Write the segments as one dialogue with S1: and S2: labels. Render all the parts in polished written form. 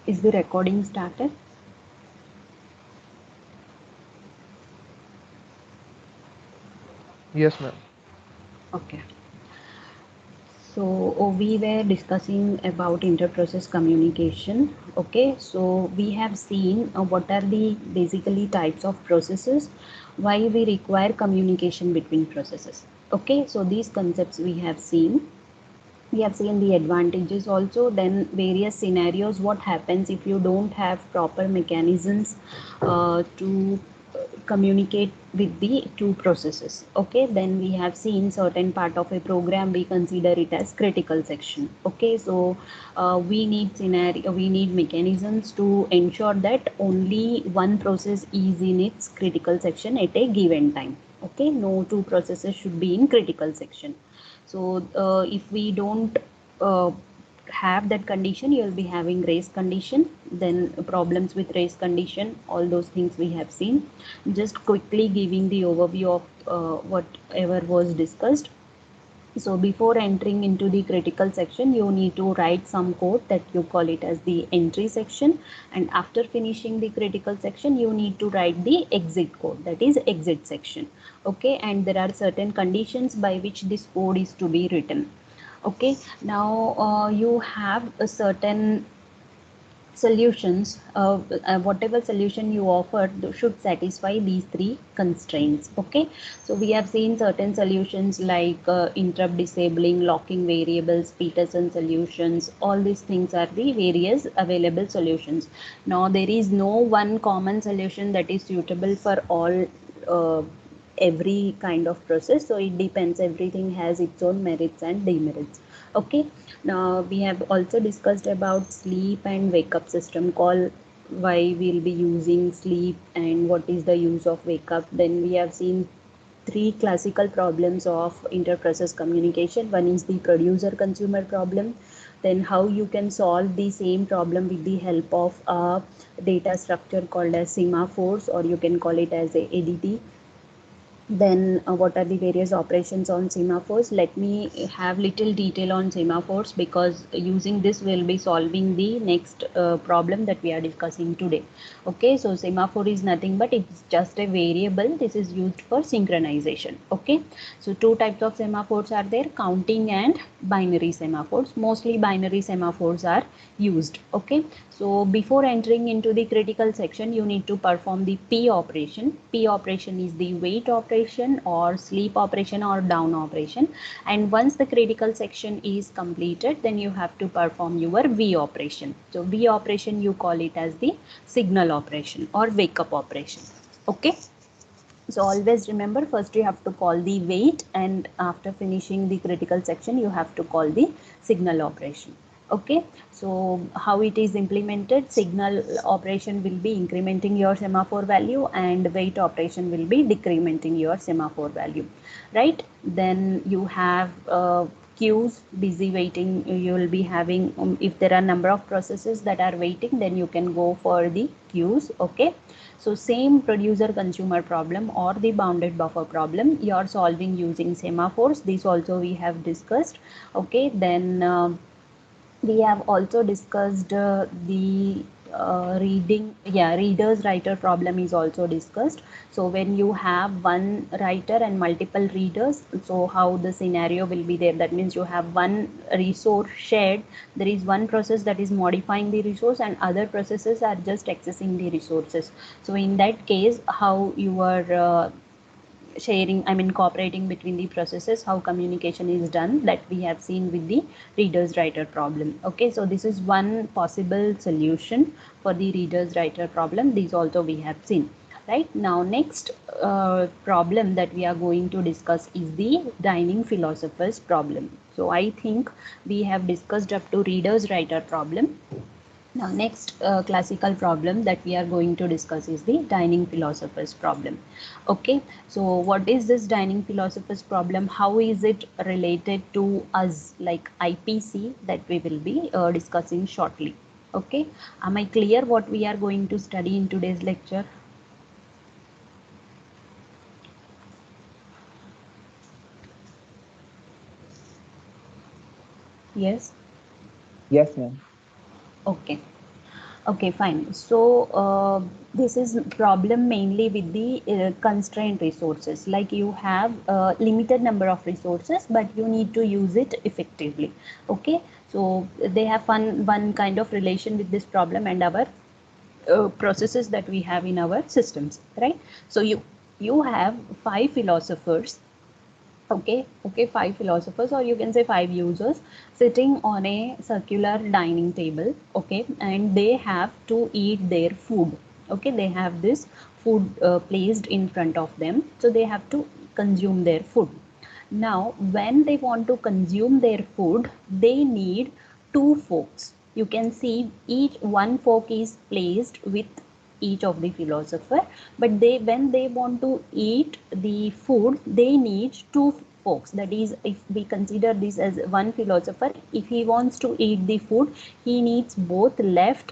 S1: Is the recording started?
S2: Yes, ma'am.
S1: Okay. So we were discussing about inter-process communication. Okay, so we have seen what are the basically types of processes, why we require communication between processes. Okay, so these concepts we have seen. We have seen the advantages also, then various scenarios, what happens if you don't have proper mechanisms to communicate with the two processes. Okay, then we have seen certain part of a program, we consider it as critical section. Okay, so we need scenario, we need mechanisms to ensure that only one process is in its critical section at a given time. Okay, no two processes should be in critical section. So if we don't uh, have that condition, you will be having race condition, then problems with race condition, all those things we have seen. Just quickly giving the overview of whatever was discussed. So before entering into the critical section, you need to write some code that you call it as the entry section, and after finishing the critical section, you need to write the exit code, that is exit section. Okay, and there are certain conditions by which this code is to be written. Okay, now you have a certain solutions, whatever solution you offer should satisfy these three constraints. Okay, so we have seen certain solutions like interrupt disabling, locking variables, Peterson solutions, all these things are the various available solutions. Now there is no one common solution that is suitable for all every kind of process, so it depends, everything has its own merits and demerits. Okay, now we have also discussed about sleep and wake up system call, why we'll be using sleep and what is the use of wake up. Then we have seen three classical problems of inter-process communication. One is the producer consumer problem, then how you can solve the same problem with the help of a data structure called as semaphores, or you can call it as a ADT. Then what are the various operations on semaphores? Let me have little detail on semaphores, because using this we'll be solving the next problem that we are discussing today. Okay, so semaphore is nothing but it's just a variable. This is used for synchronization. Okay, so two types of semaphores are there, counting and binary semaphores. Mostly binary semaphores are used. Okay, so before entering into the critical section, you need to perform the P operation. P operation is the wait operation or sleep operation or down operation. And once the critical section is completed, then you have to perform your V operation. So V operation, you call it as the signal operation or wake up operation. Okay. So always remember, first you have to call the wait, and after finishing the critical section, you have to call the signal operation. Okay, so how it is implemented, signal operation will be incrementing your semaphore value and wait operation will be decrementing your semaphore value, right? Then you have queues, busy waiting, you will be having, if there are number of processes that are waiting, then you can go for the queues. Okay, so same producer consumer problem or the bounded buffer problem you are solving using semaphores. This also we have discussed. Okay, then we have also discussed the readers writer problem is also discussed. So when you have one writer and multiple readers, so how the scenario will be there, that means you have one resource shared, there is one process that is modifying the resource and other processes are just accessing the resources. So in that case, how you are sharing, I mean cooperating between the processes, how communication is done, that we have seen with the readers writer problem. Okay, so this is one possible solution for the readers writer problem. These also we have seen. Right, now next problem that we are going to discuss is the dining philosophers problem. So I think we have discussed up to readers writer problem. Now, next classical problem that we are going to discuss is the dining philosophers problem. Okay, so what is this dining philosophers problem? How is it related to us, like IPC, that we will be discussing shortly? Okay, am I clear what we are going to study in today's lecture? Yes.
S3: Yes, ma'am.
S1: Okay. Okay, fine. So this is problem mainly with the constrained resources. Like you have a limited number of resources, but you need to use it effectively. Okay, so they have one kind of relation with this problem and our processes that we have in our systems, right? So you have five philosophers. Okay, five philosophers, or you can say five users sitting on a circular dining table. Okay, and they have to eat their food. Okay, they have this food placed in front of them, so they have to consume their food. Now when they want to consume their food, they need two forks. You can see each one fork is placed with each of the philosopher, but they when they want to eat the food, they need two forks. That is, if we consider this as one philosopher, if he wants to eat the food, he needs both left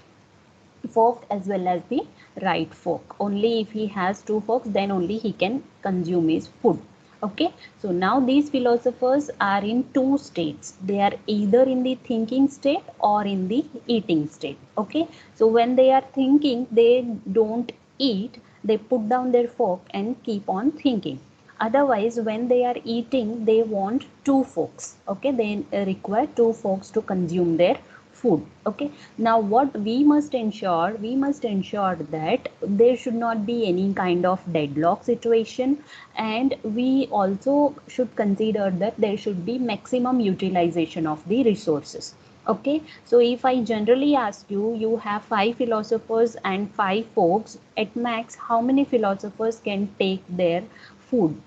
S1: fork as well as the right fork. Only if he has two forks, then only he can consume his food. Okay, so now these philosophers are in two states. They are either in the thinking state or in the eating state. Okay, so when they are thinking, they don't eat, they put down their fork and keep on thinking. Otherwise, when they are eating, they want two forks. Okay, they require two forks to consume their food. Okay, now what we must ensure that there should not be any kind of deadlock situation, and we also should consider that there should be maximum utilization of the resources. Okay, so if I generally ask you, you have five philosophers and five folks, at max how many philosophers can take their food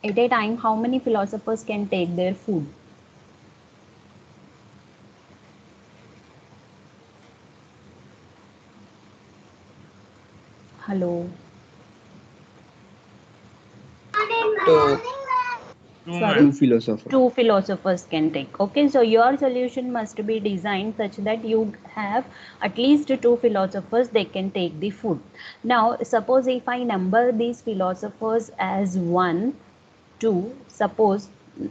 S1: at a time? How many philosophers can take their food? Hello.
S2: Two,
S1: Sorry,
S2: two
S3: ma'am.
S2: philosopher.
S1: two philosophers can take. Okay, so your solution must be designed such that you have at least two philosophers, they can take the food. Now suppose if I number these philosophers as 1, 2, suppose,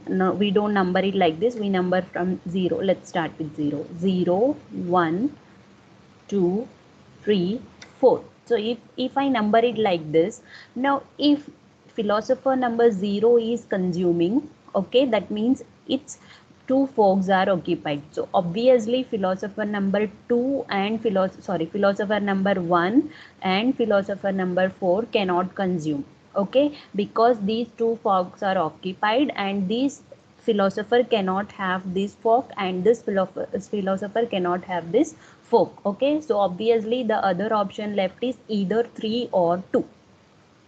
S1: no, we don't number it like this, we number from 0. Let's start with 0. 0, 1, 2, 3, 4. So if I number it like this, now if philosopher number 0 is consuming, okay, that means its two forks are occupied. So obviously philosopher number 2 and philosopher number 1 and philosopher number 4 cannot consume. Okay, because these two forks are occupied, and these philosopher cannot have this fork, and this philosopher cannot have this fork. Okay, so obviously the other option left is either 3 or 2.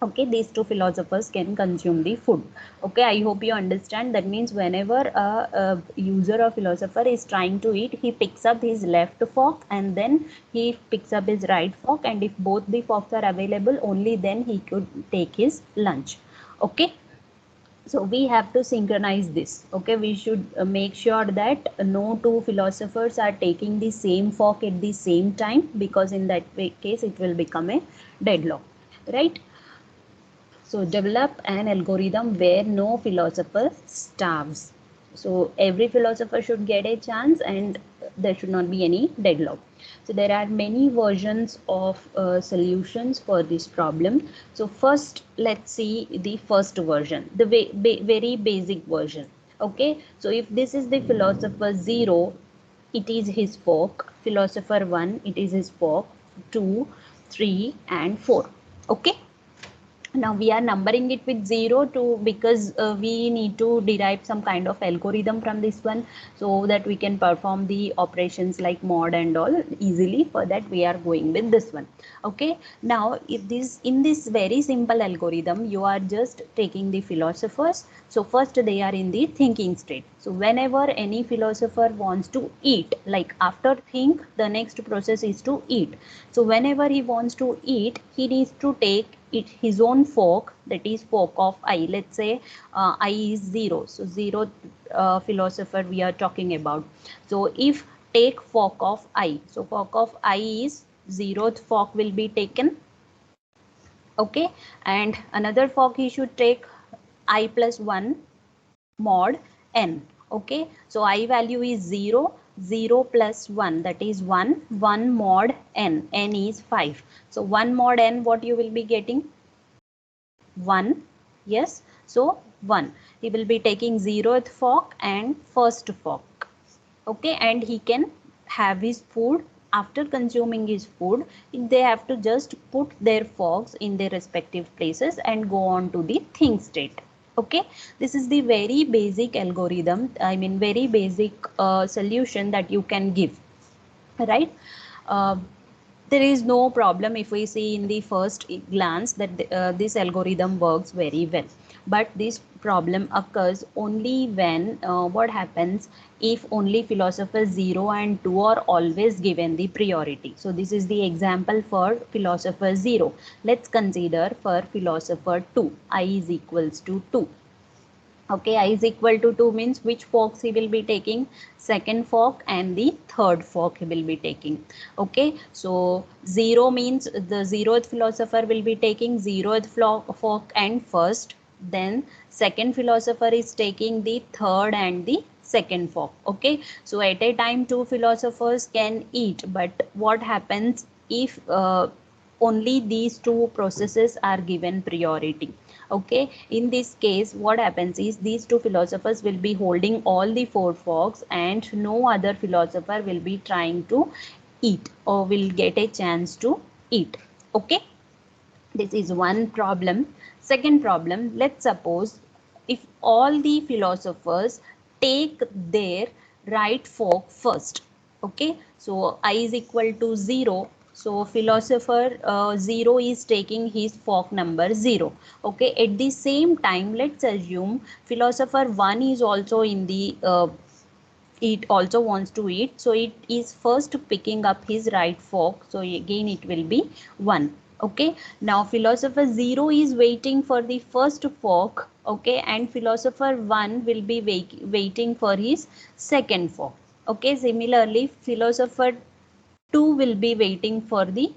S1: Okay, these two philosophers can consume the food. Okay, I hope you understand. That means whenever a user or philosopher is trying to eat, he picks up his left fork and then he picks up his right fork, and if both the forks are available, only then he could take his lunch. Okay, so we have to synchronize this. Okay, we should make sure that no two philosophers are taking the same fork at the same time, because in that case it will become a deadlock, right? So develop an algorithm where no philosopher starves. So every philosopher should get a chance, and there should not be any deadlock. So there are many versions of solutions for this problem. So first, let's see the first version, the very basic version. Okay, so if this is the philosopher 0, it is his fork. Philosopher 1, it is his fork. 2, 3, and 4. Okay, now we are numbering it with 0 to, because we need to derive some kind of algorithm from this one, so that we can perform the operations like mod and all easily. For that we are going with this one. Okay, now if this, in this very simple algorithm, you are just taking the philosophers. So first they are in the thinking state. So whenever any philosopher wants to eat, like after think, the next process is to eat. So whenever he wants to eat, he needs to take it his own fork, that is fork of I. Let's say I is 0, so 0 philosopher we are talking about. So if take fork of I, so fork of I is 0th fork will be taken. Okay, and another fork he should take I plus 1 mod n. Okay, so I value is 0, 0 plus 1, that is 1, 1 mod n, n is 5. So 1 mod n, what you will be getting? 1, yes, so 1. He will be taking 0th fork and first fork, okay, and he can have his food. After consuming his food, they have to just put their forks in their respective places and go on to the think state. Okay, this is the very basic algorithm, I mean very basic solution that you can give, right? uh, there is no problem if we see in the first glance that this algorithm works very well, but this problem occurs only when what happens if only philosopher 0 and 2 are always given the priority. So this is the example for philosopher 0. Let's consider for philosopher 2, I is equals to 2. Okay, I is equal to 2 means which forks he will be taking? Second fork and the third fork he will be taking. Okay, so 0 means the 0th philosopher will be taking 0th fork and first, then second philosopher is taking the third and the second fork. Okay, so at a time two philosophers can eat, but what happens if only these two processes are given priority? Okay, in this case what happens is these two philosophers will be holding all the four forks and no other philosopher will be trying to eat or will get a chance to eat. Okay, this is one problem. Second problem, let's suppose if all the philosophers take their right fork first. Okay, so I is equal to 0. So philosopher 0 is taking his fork number 0. Okay, at the same time, let's assume philosopher 1 is also in the it also wants to eat, so it is first picking up his right fork, so again it will be 1. Okay, now philosopher 0 is waiting for the first fork, okay, and philosopher 1 will be waiting for his second fork. Okay, similarly philosopher 2 will be waiting for the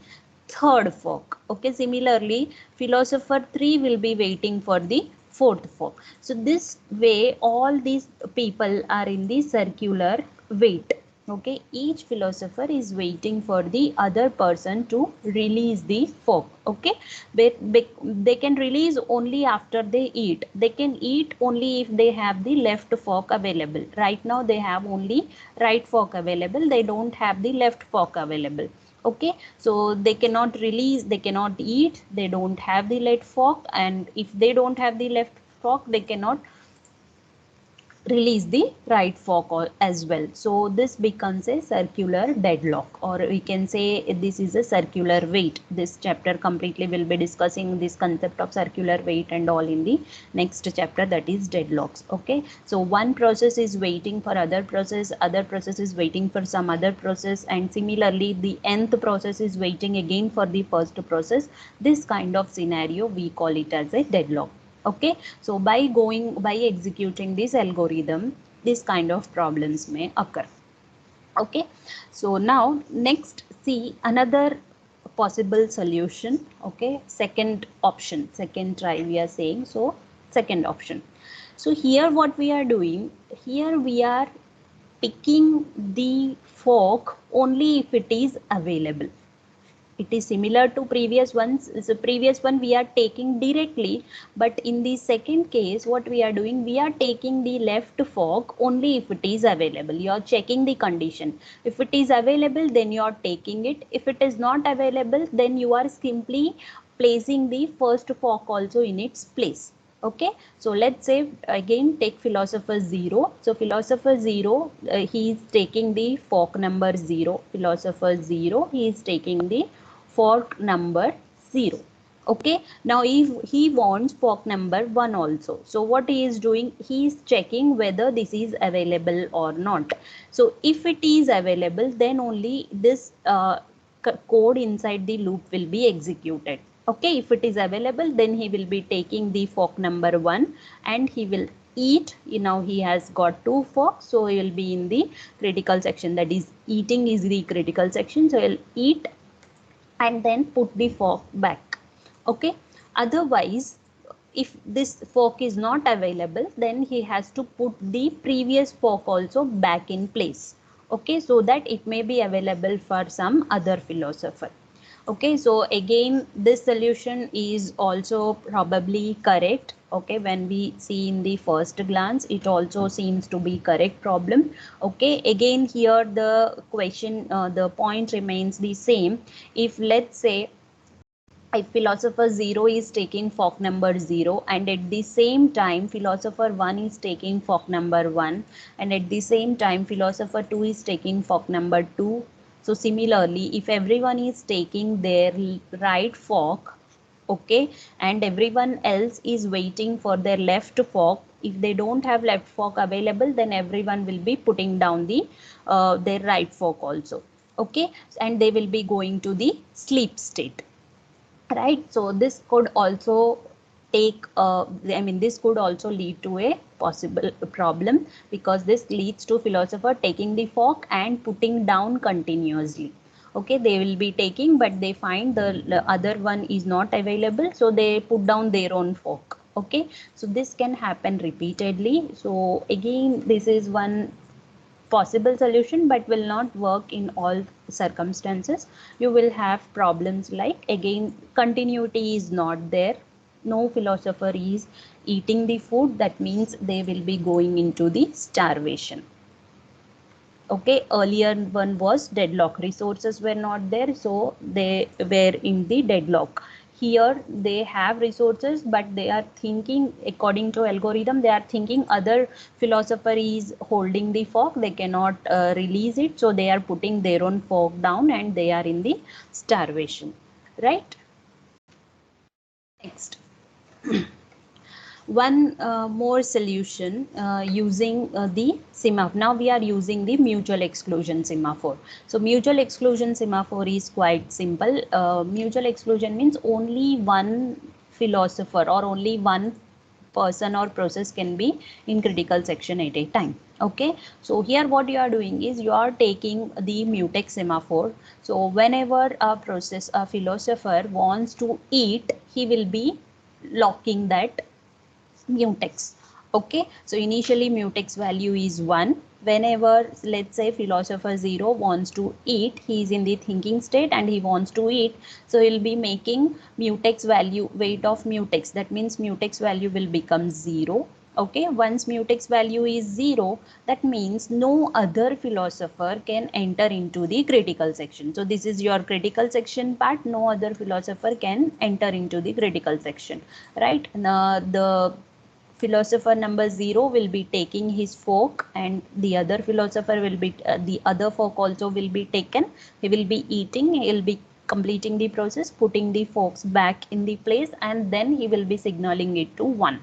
S1: third fork. Okay, similarly philosopher 3 will be waiting for the fourth fork. So this way all these people are in the circular wait. Okay, each philosopher is waiting for the other person to release the fork. Okay, they can release only after they eat. They can eat only if they have the left fork available. Right now they have only right fork available, they don't have the left fork available. Okay, so they cannot release, they cannot eat, they don't have the left fork, and if they don't have the left fork they cannot release the right fork as well. So this becomes a circular deadlock, or we can say this is a circular wait. This chapter completely will be discussing this concept of circular wait and all in the next chapter, that is deadlocks. Okay, so one process is waiting for other process is waiting for some other process, and similarly the nth process is waiting again for the first process. This kind of scenario we call it as a deadlock. Okay, so by executing this algorithm, this kind of problems may occur. Okay, so now next see another possible solution. Okay, second option, second try we are saying, so second option. So here what we are doing, here we are picking the fork only if it is available. It is similar to previous ones. So previous one we are taking directly, but in the second case what we are doing, we are taking the left fork only if it is available. You are checking the condition. If it is available, then you are taking it. If it is not available, then you are simply placing the first fork also in its place. Okay, so let's say again take philosopher 0. So philosopher 0, he is taking the fork number 0. Philosopher 0, he is taking the fork number 0. Okay, now if he wants fork number 1 also, so what he is doing, he is checking whether this is available or not. So if it is available, then only this code inside the loop will be executed. Okay, if it is available, then he will be taking the fork number 1 and he will eat. Now he has got 2 forks, so he will be in the critical section, that is eating is the critical section, so he'll eat and then put the fork back. Okay, otherwise if this fork is not available, then he has to put the previous fork also back in place. okay, so that it may be available for some other philosopher. Okay, so again this solution is also probably correct. Okay, when we see in the first glance, it also seems to be correct problem. Okay, again here the question, the point remains the same. If let's say if philosopher 0 is taking fork number 0, and at the same time philosopher 1 is taking fork number 1, and at the same time philosopher 2 is taking fork number 2. So similarly, if everyone is taking their right fork, okay, and everyone else is waiting for their left fork, if they don't have left fork available, then everyone will be putting down the their right fork also. Okay, and they will be going to the sleep state, right? So this could also take I mean this could also lead to a possible problem, because this leads to philosopher taking the fork and putting down continuously. Okay, they will be taking, but they find the other one is not available, so they put down their own fork. Okay, so this can happen repeatedly. So again, this is one possible solution, but will not work in all circumstances. You will have problems like, again, continuity is not there, no philosopher is eating the food, that means they will be going into the starvation. Okay, earlier one was deadlock, resources were not there, so they were in the deadlock. Here they have resources, but they are thinking, according to algorithm, they are thinking other philosopher is holding the fork, they cannot release it, so they are putting their own fork down and they are in the starvation, right? Next, one more solution using the semaphore. Now we are using the mutual exclusion semaphore. So mutual exclusion semaphore is quite simple. Mutual exclusion means only one philosopher or only one person or process can be in critical section at a time. Okay, so here what you are doing is you are taking the mutex semaphore. So whenever a process, a philosopher wants to eat, he will be locking that mutex. Okay, so initially mutex value is 1. Whenever, let's say, philosopher 0 wants to eat, he is in the thinking state and he wants to eat, so he'll be making mutex value, weight of mutex, that means mutex value will become 0. Okay, once mutex value is 0, that means no other philosopher can enter into the critical section. So this is your critical section part, no other philosopher can enter into the critical section, right? Now the philosopher number 0 will be taking his fork, and the other philosopher will be the other fork also will be taken. He will be eating, he will be completing the process, putting the forks back in the place, and then he will be signaling it to 1.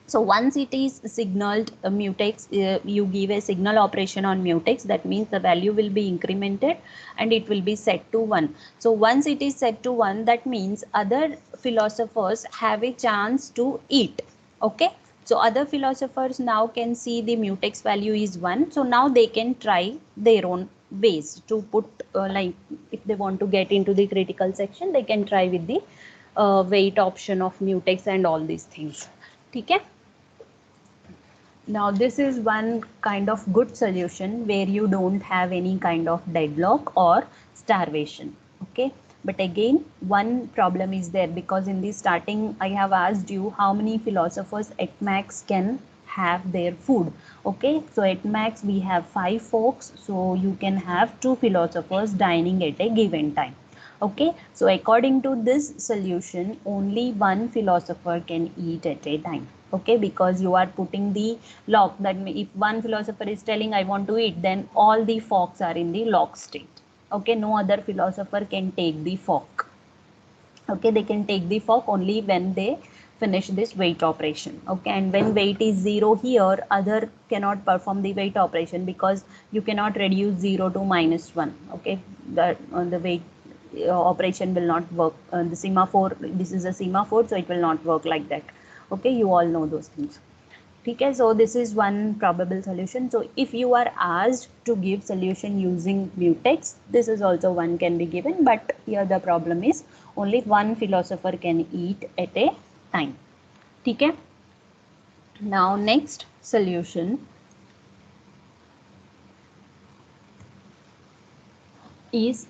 S1: So once it is signaled mutex, you give a signal operation on mutex, that means the value will be incremented and it will be set to 1. So once it is set to 1, that means other philosophers have a chance to eat. Okay, so other philosophers now can see the mutex value is 1, so now they can try their own ways to put like, if they want to get into the critical section, they can try with the weight option of mutex and all these things. Okay, now this is one kind of good solution where you don't have any kind of deadlock or starvation. Okay, but again one problem is there, because in the starting I have asked you how many philosophers at max can have their food. Okay, so at max we have 5 folks, so you can have 2 philosophers dining at a given time. Okay, so according to this solution, only one philosopher can eat at a time. Okay, because you are putting the lock, that if one philosopher is telling I want to eat, then all the forks are in the lock state. Okay, no other philosopher can take the fork. Okay, they can take the fork only when they finish this weight operation. Okay, and when weight is 0 here, other cannot perform the weight operation, because you cannot reduce 0 to -1. Okay, the weight operation will not work. The semaphore, this is a semaphore, so it will not work like that. Okay, you all know those things. Okay, so this is one probable solution. So if you are asked to give solution using mutex, this is also one can be given, but here the problem is only one philosopher can eat at a time. Okay, now next solution. is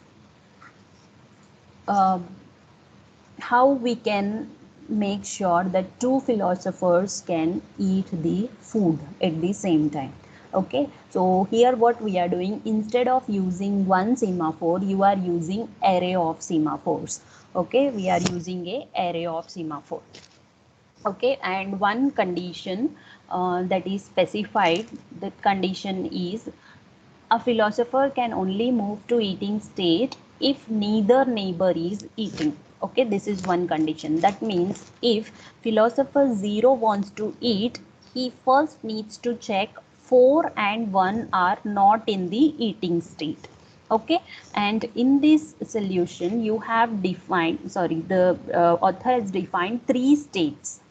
S1: how we can make sure that two philosophers can eat the food at the same time. Okay, so here what we are doing, instead of using one semaphore, you are using array of semaphores. Okay, we are using a array of semaphore. Okay, and one condition that is specified, that condition is a philosopher can only move to eating state if neither neighbor is eating. Okay, this is one condition. That means if philosopher 0 wants to eat, he first needs to check 4 and 1 are not in the eating state. Okay, and in this solution you have defined, sorry, the author has defined 3 states.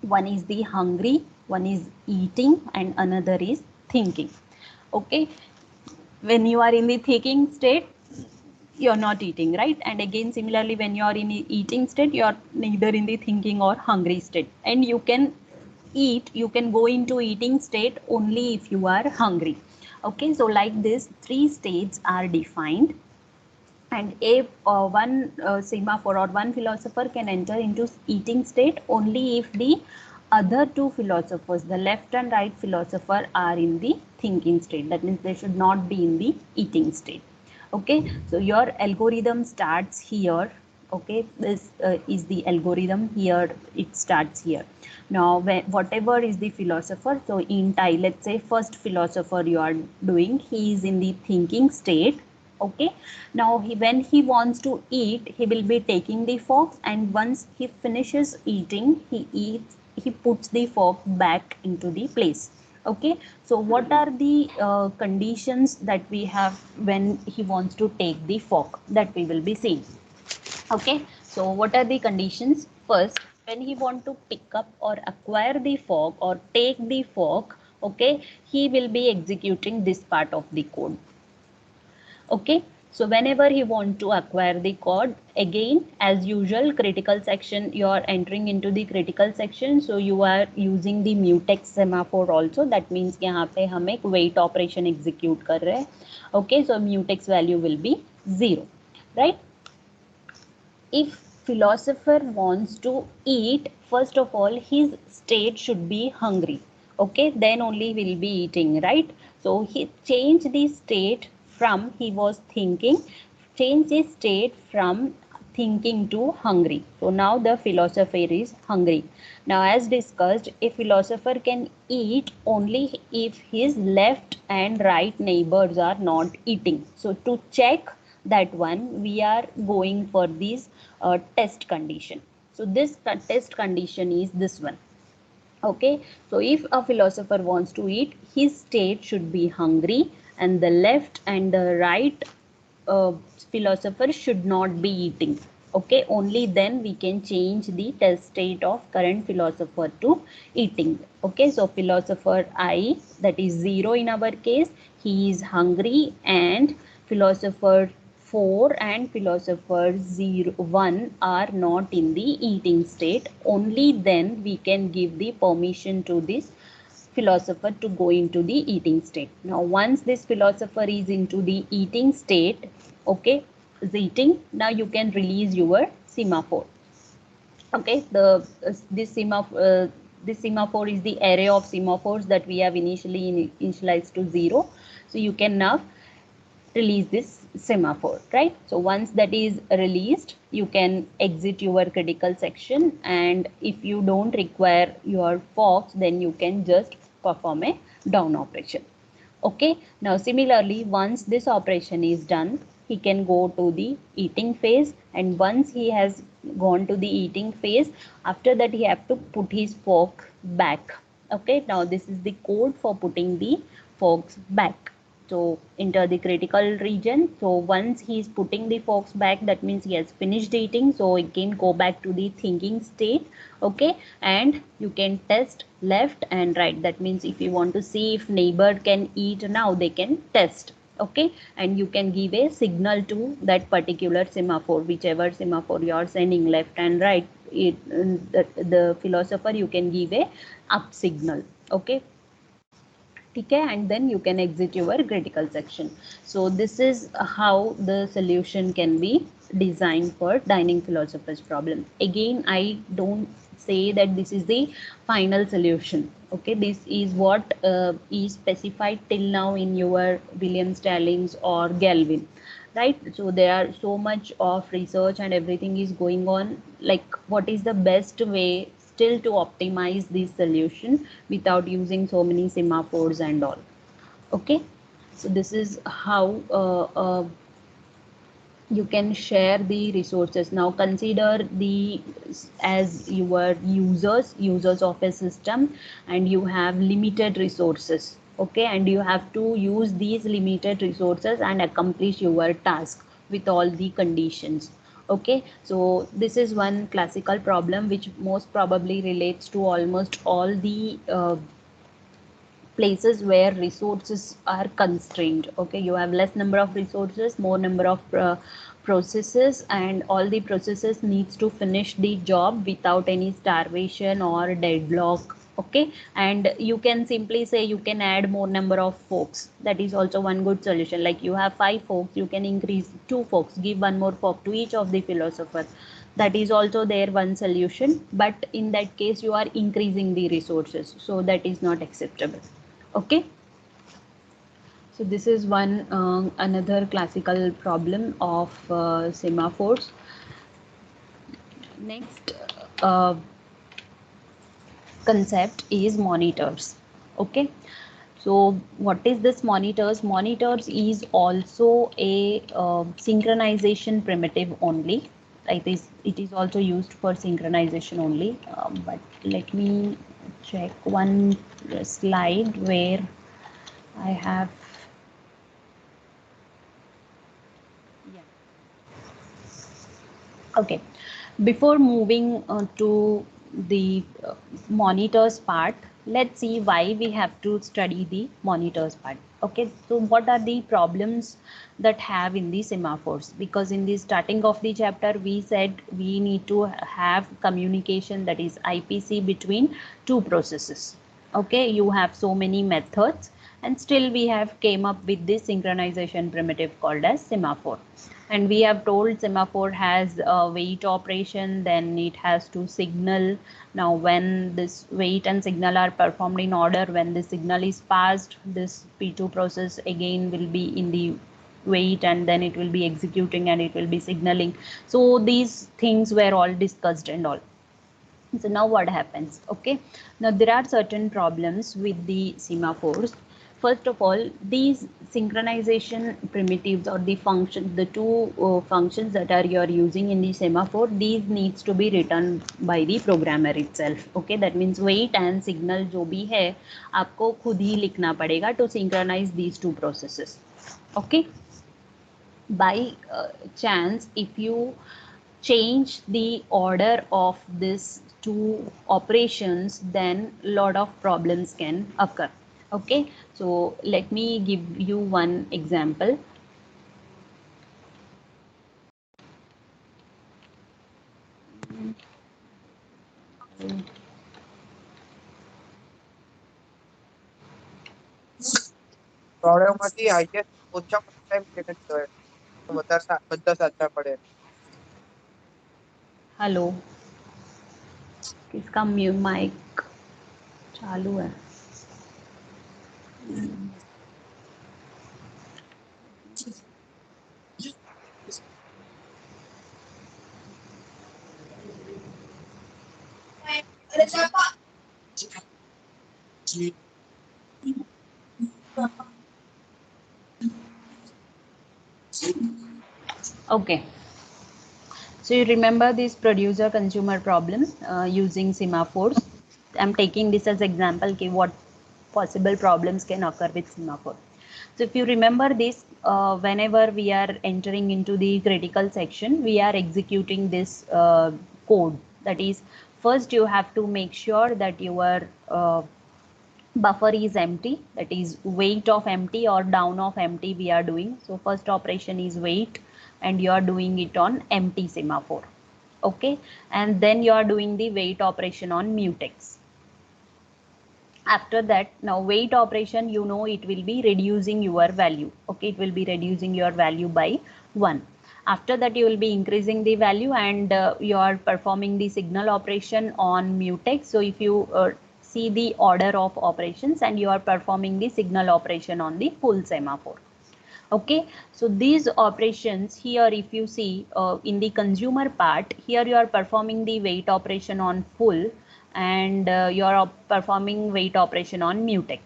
S1: One is the hungry, one is eating, and another is thinking. Okay, when you are in the thinking state, you're not eating, right? And again similarly, when you are in the eating state, you're neither in the thinking or hungry state, and you can eat, you can go into eating state only if you are hungry. Okay, so like this 3 states are defined, and a one semaphore or one philosopher can enter into eating state only if the other two philosophers, the left and right philosopher, are in the thinking state. That means they should not be in the eating state. Okay, so your algorithm starts here. Okay, this is the algorithm here, it starts here. Now whatever is the philosopher, so in Thai, let's say first philosopher you are doing, he is in the thinking state. Okay, now when he wants to eat, he will be taking the fork, and once he finishes eating, he puts the fork back into the place. Okay, so what are the conditions that we have when he wants to take the fork, that we will be seeing. Okay, so what are the conditions? First, when he want to pick up or acquire the fork or take the fork, okay, he will be executing this part of the code. Okay, so whenever you want to acquire the code, again as usual, critical section, you are entering into the critical section, so you are using the mutex semaphore also. That means यहाँ पे हम एक wait operation execute कर रहे हैं. Okay, so mutex value will be 0, right? If philosopher wants to eat, first of all his state should be hungry. Okay, then only will be eating, right? So he changed the state from he was thinking, change his state from thinking to hungry. So now the philosopher is hungry. Now as discussed, a philosopher can eat only if his left and right neighbors are not eating. So to check that one, we are going for this test condition. So this test condition is this one. Okay, so if a philosopher wants to eat, his state should be hungry, and the left and the right philosopher should not be eating. Okay, only then we can change the test state of current philosopher to eating. Okay, so philosopher I, that is 0 in our case, he is hungry, and philosopher 4 and philosopher 1 are not in the eating state. Only then we can give the permission to this philosopher to go into the eating state. Now once this philosopher is into the eating state, okay, is eating, now you can release your semaphore. Okay, this semaphore is the array of semaphores that we have initially initialized to 0. So you can now release this semaphore, right? So once that is released, you can exit your critical section, and if you don't require your forks, then you can just perform a down operation. Okay, now similarly, once this operation is done, he can go to the eating phase, and once he has gone to the eating phase, after that he have to put his fork back. Okay, now this is the code for putting the forks back. So enter the critical region. So once he is putting the forks back, that means he has finished eating. So again go back to the thinking state. Okay, and you can test left and right. That means if you want to see if neighbor can eat now, they can test. Okay, and you can give a signal to that particular semaphore, whichever semaphore you are sending, left and right. The philosopher, you can give a up signal. Okay, ठीक है, and then you can exit your critical section. So this is how the solution can be designed for dining philosophers problem. Again, I don't say that this is the final solution. Okay, this is what is specified till now in your William Stallings or Galvin, right? So there are so much of research and everything is going on, like what is the best way still to optimize this solution without using so many semaphores and all. Okay, so this is how you can share the resources. Now consider the as your users of a system, and you have limited resources. Okay, and you have to use these limited resources and accomplish your task with all the conditions. Okay, so this is one classical problem which most probably relates to almost all the places where resources are constrained. Okay, you have less number of resources, more number of processes, and all the processes needs to finish the job without any starvation or deadlock. Okay, and you can simply say you can add more number of folks. That is also one good solution. Like you have 5 folks, you can increase 2 folks, give one more folk to each of the philosopher. That is also there one solution, but in that case you are increasing the resources, so that is not acceptable. Okay, so this is one another classical problem of semaphores. Next concept is monitors. Okay, so what is this monitors is also a synchronization primitive only. It is also used for synchronization only, but let me check one slide where I have. Yeah. Okay, before moving to the monitors part, let's see why we have to study the monitors part. Okay, so what are the problems that have in the semaphores? Because in the starting of the chapter, we said we need to have communication, that is IPC, between two processes. Okay, you have so many methods, and still we have came up with this synchronization primitive called as semaphore. And we have told semaphore has a wait operation, then it has to signal. Now when this wait and signal are performed in order, when the signal is passed, this P2 process again will be in the wait, and then it will be executing and it will be signaling. So these things were all discussed and all. So now what happens? Okay, now there are certain problems with the semaphores. First of all, these synchronization primitives, or the function, the two functions that are you're using in the semaphore, these needs to be written by the programmer itself. Okay, that means wait and signal जो भी है आपको खुद ही लिखना पड़ेगा to synchronize these two processes. Okay, by chance, if you change the order of these two operations, then lot of problems can occur. Okay, so let me give you one example.
S2: પ્રોબ્લેમમાંથી આઈએસ ઓછામાં ઓછા time કેને જોઈએ તો બધા સાચા પડે
S1: हेलो, किसका म्यू माइक चालू है? Okay, so you remember this producer consumer problem using semaphores. I'm taking this as example, okay, what possible problems can occur with semaphore. So if you remember this, whenever we are entering into the critical section, we are executing this code. That is, first you have to make sure that your buffer is empty, that is wait of empty or down of empty we are doing. So first operation is wait, and you are doing it on empty semaphore. Okay, and then you are doing the wait operation on mutex. After that, now wait operation, you know, it will be reducing your value. Okay, it will be reducing your value by 1. After that, you will be increasing the value, and you are performing the signal operation on mutex. So if you see the order of operations, and you are performing the signal operation on the full semaphore. Okay, so these operations here, if you see in the consumer part, here you are performing the wait operation on full, and you are performing wait operation on mutex.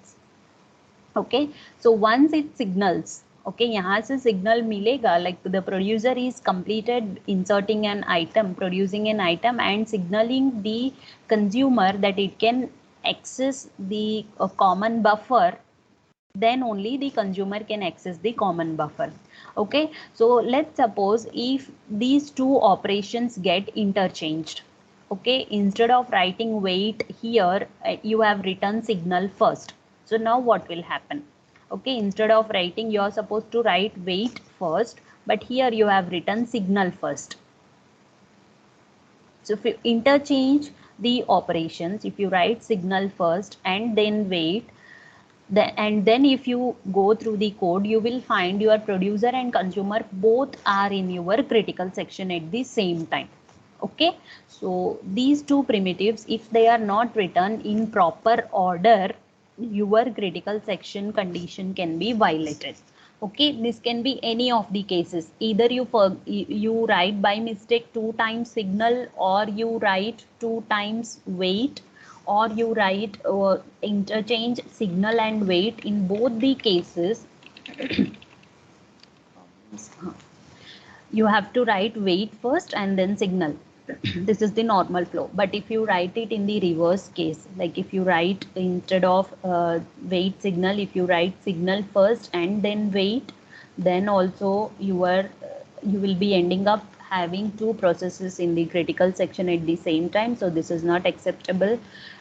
S1: Okay, so once it signals, okay, यहाँ से signal मिलेगा, like the producer is completed inserting an item, producing an item, and signaling the consumer that it can access the common buffer, then only the consumer can access the common buffer. Okay, so let's suppose if these two operations get interchanged. Okay, instead of writing wait here, you have written signal first. So now what will happen? Okay, instead of writing, you are supposed to write wait first, but here you have written signal first. So if you interchange the operations, if you write signal first and then wait, and then if you go through the code, you will find your producer and consumer both are in your critical section at the same time. Okay, so these two primitives, if they are not written in proper order, your critical section condition can be violated. Okay, this can be any of the cases. Either you write by mistake 2 times signal, or you write 2 times wait, or you write interchange signal and wait. In both the cases, you have to write wait first and then signal. This is the normal flow. But if you write it in the reverse case, like if you write instead of wait signal, if you write signal first and then wait, then also you will be ending up having two processes in the critical section at the same time. So this is not acceptable.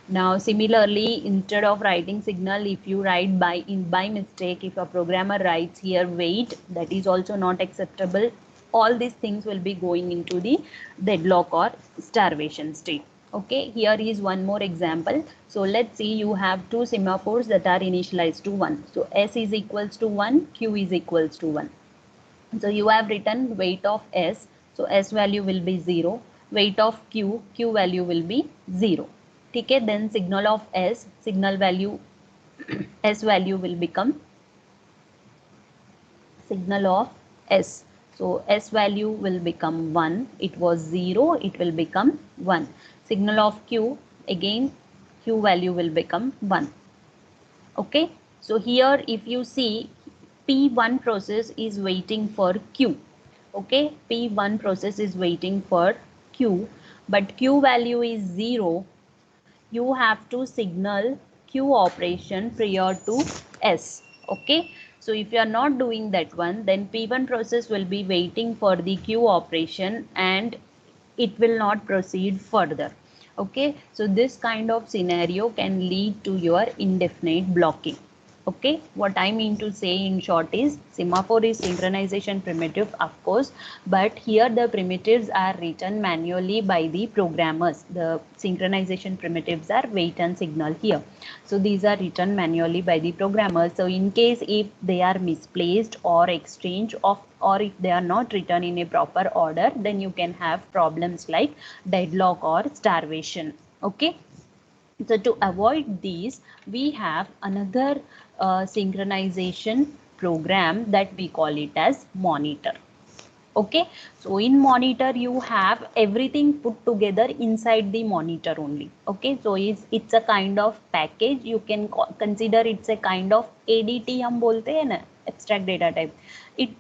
S1: Now similarly, instead of writing signal, if you write by mistake, if a programmer writes here wait, that is also not acceptable. All these things will be going into the deadlock or starvation state. Okay, here is one more example. So let's see, you have two semaphores that are initialized to 1. So S is equals to 1, Q is equals to 1. So you have written wait of S, so S value will be 0. Wait of Q, Q value will be 0. Okay, then signal of S, signal value S value will become signal of S. So S value will become 1. It was 0, it will become 1. Signal of Q, again Q value will become 1. Okay, so here if you see, P1 process is waiting for Q. Okay, P1 process is waiting for Q, but Q value is 0. You have to signal Q operation prior to S. Okay, so if you are not doing that one, then P1 process will be waiting for the Q operation and it will not proceed further. Okay, so this kind of scenario can lead to your indefinite blocking. Okay, what I mean to say in short is, semaphore is synchronization primitive, of course, but here the primitives are written manually by the programmers. The synchronization primitives are wait and signal here. So these are written manually by the programmers. So in case if they are misplaced or exchange of, or if they are not written in a proper order, then you can have problems like deadlock or starvation. Okay. So to avoid these, we have another synchronization program that we call it as monitor. Okay, so in monitor you have everything put together inside the monitor only. Okay, so it's a kind of package. You can consider it's a kind of ADT हम बोलते हैं ना, abstract data type.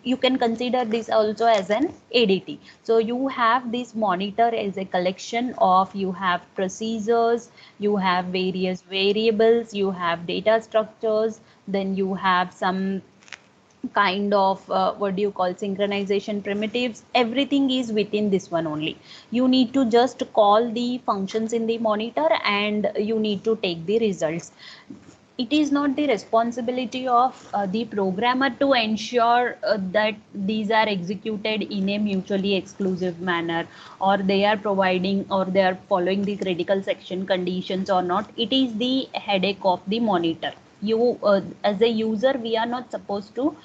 S1: You can consider this also as an ADT. So you have this monitor as a collection of, you have procedures, you have various variables, you have data structures, then you have some kind of what do you call synchronization primitives. Everything is within this one only. You need to just call the functions in the monitor and you need to take the results. it is not the responsibility of the programmer to ensure that these are executed in a mutually exclusive manner, or they are providing, or they are following the critical section conditions or not. It is the headache of the monitor. You as a user, we are not supposed to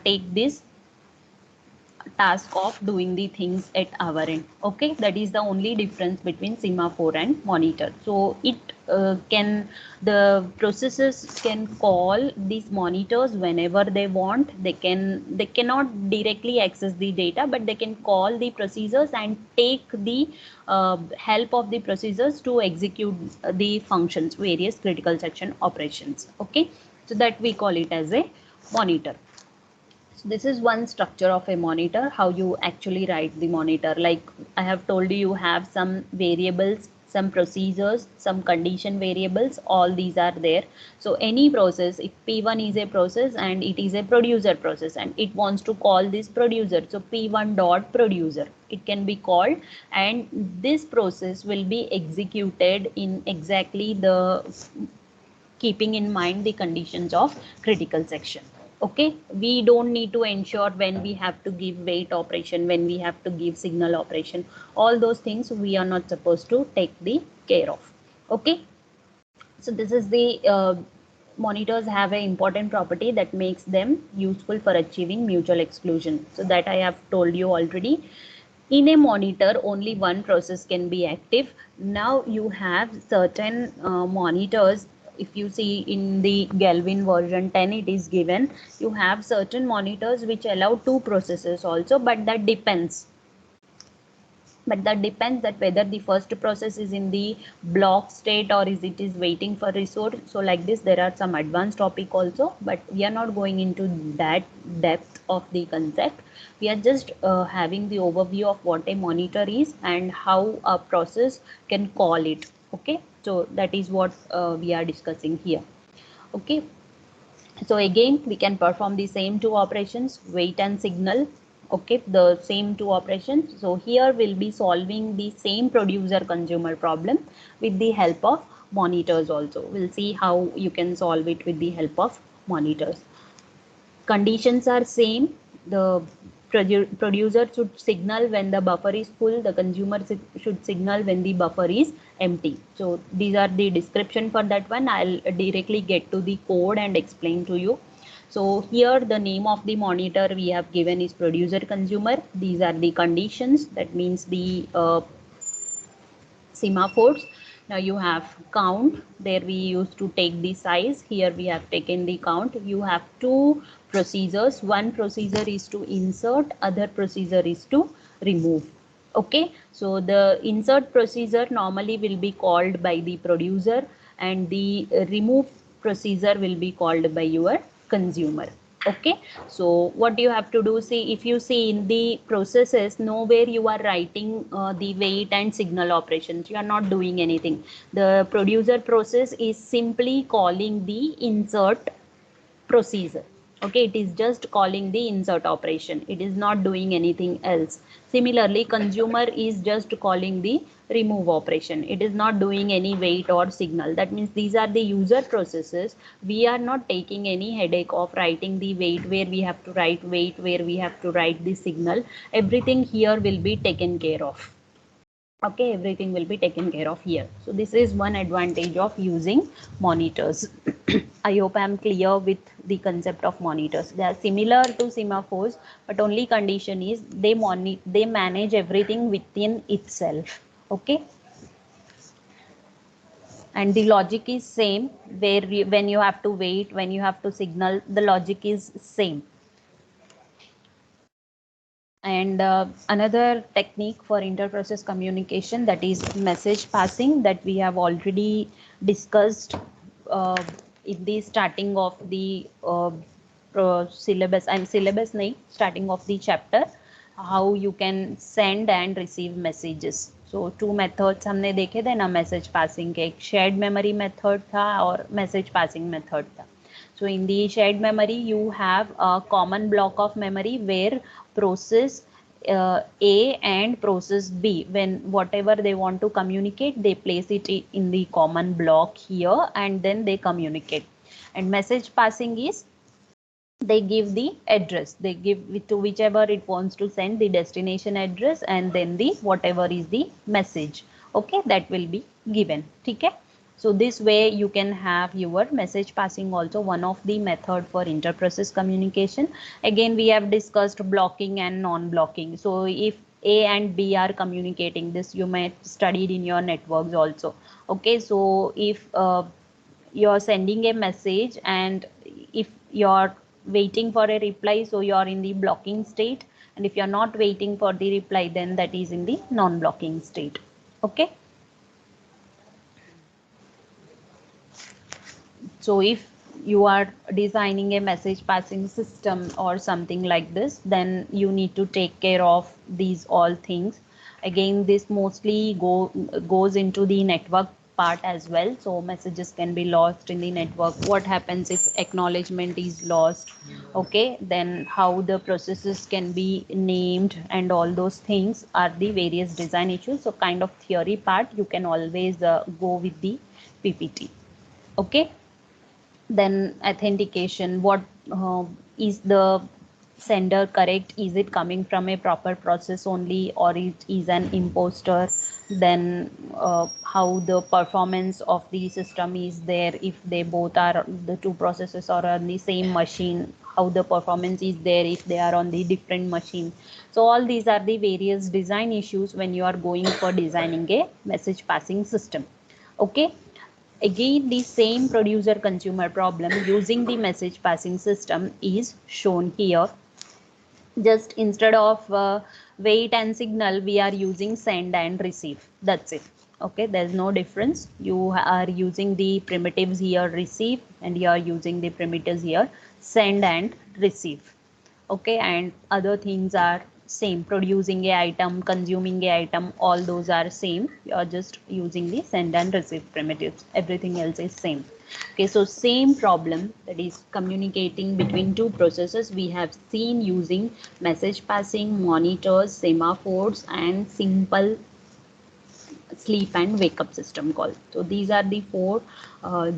S1: take this task of doing the things at our end. Okay, that is the only difference between semaphore and monitor. So it can, the processes can call these monitors whenever they want. They cannot directly access the data, but they can call the procedures and take the help of the procedures to execute the functions, various critical section operations. Okay, so that we call it as a monitor. So this is one structure of a monitor, how you actually write the monitor. Like I have told you, you have some variables, some procedures, some condition variables, all these are there. So any process, if P1 is a process and it is a producer process and it wants to call this producer, so P1 dot producer, it can be called, and this process will be executed in exactly the keeping in mind the conditions of critical section. Okay, we don't need to ensure when we have to give wait operation, when we have to give signal operation, all those things we are not supposed to take the care of. Okay, so this is the monitors have an important property that makes them useful for achieving mutual exclusion. So that I have told you already. In a monitor, only one process can be active. Now you have certain monitors. If you see in the Galvin version 10, it is given, you have certain monitors which allow two processes also, but that depends. That whether the first process is in the block state or is it is waiting for resource. So like this, there are some advanced topic also, but we are not going into that depth of the concept. We are just having the overview of what a monitor is and how a process can call it. Okay, so that is what we are discussing here. Okay, so again, we can perform the same two operations, wait and signal. Okay, the same two operations. So here we'll be solving the same producer consumer problem with the help of monitors also. We'll see how you can solve it with the help of monitors. Conditions are same. The producer should signal when the buffer is full, the consumer should signal when the buffer is empty. So these are the description for that one. I'll directly get to the code and explain to you. So here the name of the monitor we have given is producer consumer. These are the conditions, that means the semaphores. Now you have count, there we used to take the size, here we have taken the count. You have two procedures, one procedure is to insert, other procedure is to remove. Okay, so the insert procedure normally will be called by the producer and the remove procedure will be called by your consumer. Okay, so what you have to do, see, if you see in the processes, nowhere you are writing the wait and signal operations, you are not doing anything. The producer process is simply calling the insert procedure. Okay, it is just calling the insert operation, it is not doing anything else. Similarly, consumer is just calling the remove operation, it is not doing any wait or signal. That means these are the user processes. We are not taking any headache of writing the wait, where we have to write wait, where we have to write the signal. Everything here will be taken care of. Okay, everything will be taken care of here. So this is one advantage of using monitors. I hope I am clear with the concept of monitors. They are similar to semaphores, but only condition is they manage everything within itself. Okay, and the logic is same, where when you have to wait, when you have to signal, the logic is same. And another technique for inter-process communication, that is message passing, that we have already discussed in the starting of the syllabus and syllabus nahi, starting of the chapter, how you can send and receive messages. So two methods हमने देखे थे ना message passing के, एक shared memory method था और message passing method था. So in the shared memory, you have a common block of memory where process A and process B, when whatever they want to communicate, they place it in the common block here and then they communicate. And message passing is they give the address, they give to whichever it wants to send the destination address, and then the whatever is the message, okay, that will be given. Okay, so this way you can have your message passing also, one of the method for inter-process communication. Again, we have discussed blocking and non-blocking. So if A and B are communicating, this you might studied in your networks also. Okay, so if you're sending a message and if you're waiting for a reply, so you're in the blocking state, and if you're not waiting for the reply, then that is in the non-blocking state. Okay, so if you are designing a message passing system or something like this, then you need to take care of these all things. Again, this mostly goes into the network part as well. So messages can be lost in the network. What happens if acknowledgement is lost? Okay, then how the processes can be named, and all those things are the various design issues. So kind of theory part you can always go with the PPT. Okay, then authentication, what is the sender correct, is it coming from a proper process only, or it is an imposter? Then how the performance of the system is there if they both are, the two processes are on the same machine, how the performance is there if they are on the different machine. So all these are the various design issues when you are going for designing a message passing system. Okay, again, the same producer consumer problem using the message passing system is shown here. Just instead of wait and signal, we are using send and receive. That's it. Okay, there's no difference. You are using the primitives here receive, and you are using the primitives here send and receive. Okay, and other things are same, producing a item, consuming a item, all those are same. You are just using the send and receive primitives, everything else is same. Okay, so same problem, that is communicating between two processes, we have seen using message passing, monitors, semaphores, and simple sleep and wake up system call. So these are the four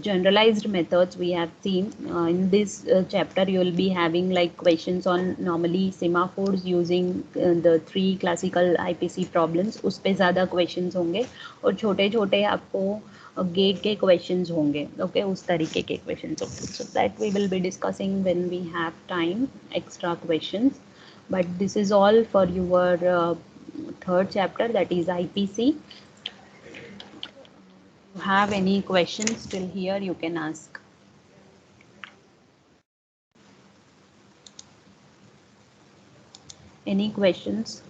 S1: generalized methods we have seen. In this chapter you will be having like questions on normally semaphores using the three classical IPC problems, उस पे ज़्यादा questions होंगे, और छोटे छोटे आपको gate के questions होंगे. ओके, उस तरीके के क्वेश्चंस होंगे. So that we will be discussing when we have time, extra questions. But this is all for your third chapter, that is IPC. You have any questions till here, you can ask. Any questions?